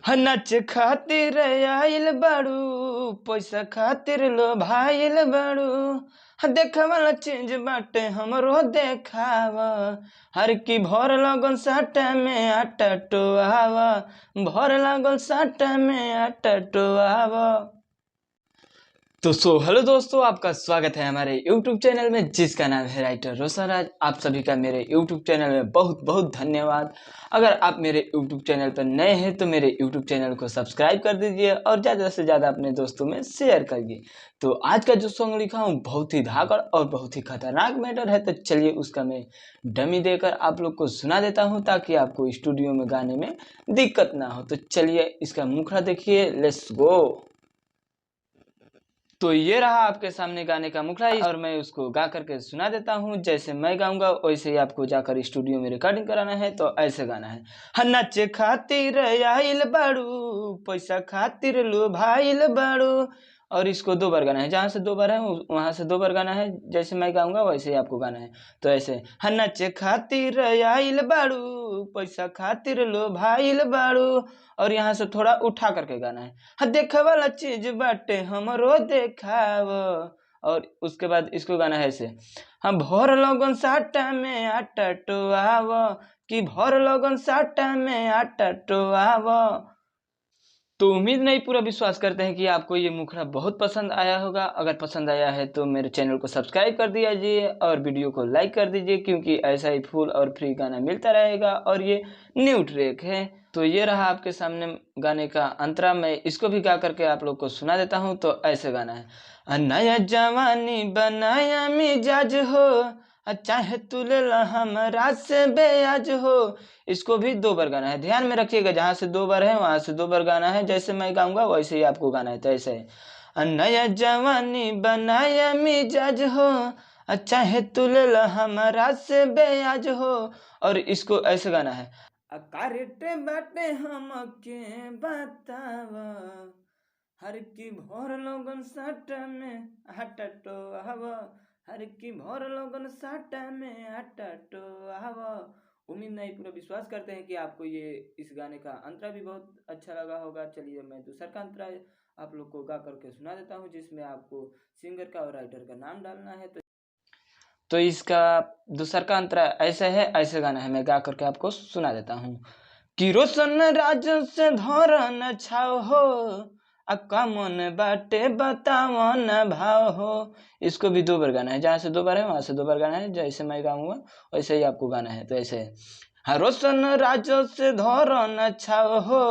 नाच खातिर आइल बाड़ू, पैसा खातिर लोभाइल बाड़ू। देखे वाला चीज बाटे हमरो देखाव, हर की भर लगल साटा में आटा टोआव, भर लगल साटा में आटा टोआव। तो हेलो दोस्तों, आपका स्वागत है हमारे YouTube चैनल में जिसका नाम है राइटर रोशन राज। आप सभी का मेरे YouTube चैनल में बहुत बहुत धन्यवाद। अगर आप मेरे YouTube चैनल पर नए हैं तो मेरे YouTube चैनल को सब्सक्राइब कर दीजिए और ज़्यादा से ज़्यादा अपने दोस्तों में शेयर करिए। तो आज का जो सॉन्ग लिखा हूँ बहुत ही धाकड़ और बहुत ही खतरनाक मैटर है, तो चलिए उसका मैं डमी देकर आप लोग को सुना देता हूँ ताकि आपको स्टूडियो में गाने में दिक्कत ना हो। तो चलिए इसका मुखड़ा देखिए, लेट्स गो। तो ये रहा आपके सामने गाने का मुखड़ा और मैं उसको गा करके सुना देता हूँ। जैसे मैं गाऊंगा वैसे ही आपको जाकर स्टूडियो में रिकॉर्डिंग कराना है। तो ऐसे गाना है, नाच खातिर आइल बाड़ू, पैसा खातिर लोभाइल बाड़ू। और इसको दो बार गाना है, जहाँ से दो बार है वहाँ से दो बार गाना है। जैसे मैं गाऊंगा वैसे ही आपको गाना है। तो ऐसे नाच खातिर आइल बाड़ू, पैसा खातिर लोभाइल बाड़ू। और यहाँ से थोड़ा उठा करके गाना है, देखे वाला चीज बाटे हमरो देखाव। और उसके बाद इसको गाना है ऐसे, भर लगन साटा में आटा टोआव, कि भर लगन साटा में आटा टोआव। तो उम्मीद नहीं पूरा विश्वास करते हैं कि आपको ये मुखड़ा बहुत पसंद आया होगा। अगर पसंद आया है तो मेरे चैनल को सब्सक्राइब कर दीजिए और वीडियो को लाइक कर दीजिए, क्योंकि ऐसा ही फुल और फ्री गाना मिलता रहेगा और ये न्यू ट्रैक है। तो ये रहा आपके सामने गाने का अंतरा। मैं इसको भी गा करके आप लोग को सुना देता हूँ। तो ऐसे गाना है, नया जवानी बनाया मिजाज हो, चाहे तू ले ला हमरा से बेयाज हो। इसको भी दो बार गाना है, ध्यान में रखिएगा, जहाँ से दो बार है वहां से दो बार गाना है। जैसे मैं गाऊंगा वैसे ही आपको गाना है। तो ऐसे है, नया जवानी बनाया मिजाज हो, चाहे तू ले ला हमरा से बेयाज हो। और इसको ऐसे गाना है, कारेटे बाटे हमके बतावा, हर की भोर लोगन साटा में आटा टोआवा, हर की भोर लोगन साटा में आटा टोआवा। उम्मीद नहीं पूरा विश्वास करते हैं कि आपको ये इस गाने का अंतरा भी बहुत अच्छा लगा होगा। चलिए मैं दूसरा का अंतरा आप लोग को गा करके सुना देता हूँ, जिसमें आपको सिंगर का और राइटर का नाम डालना है। तो इसका दूसरा का अंतरा ऐसे है, ऐसे गाना है, मैं गा करके आपको सुना देता हूँ। कि रोशन राज से धरन छाव हो, अक्का मन बाटे बताओ न भाव हो। इसको भी दो बार गाना है, जहाँ से दो बार है वहां से दो बार गाना है। जैसे मैं गाऊंगा वैसे ही आपको गाना है। तो ऐसे है, रोशन राज से धरन छाव हो,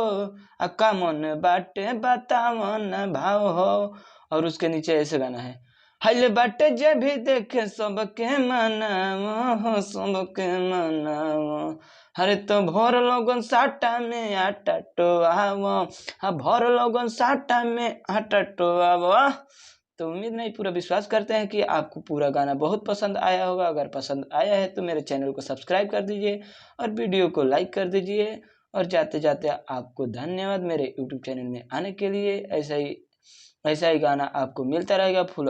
अक्का मन बाटे बताओ न भाव हो। और उसके नीचे ऐसे गाना है, हल बाटे जे भी देखे सबके मनावो, सबके मनावो। हरे तो भोर लोगन साटा में आटा टोआवो, भोर लोगन साटा में आटा टोआवो। तो उम्मीद नहीं पूरा विश्वास करते हैं कि आपको पूरा गाना बहुत पसंद आया होगा। अगर पसंद आया है तो मेरे चैनल को सब्सक्राइब कर दीजिए और वीडियो को लाइक कर दीजिए। और जाते जाते आपको धन्यवाद मेरे यूट्यूब चैनल में आने के लिए। ऐसा ही गाना आपको मिलता रहेगा फुल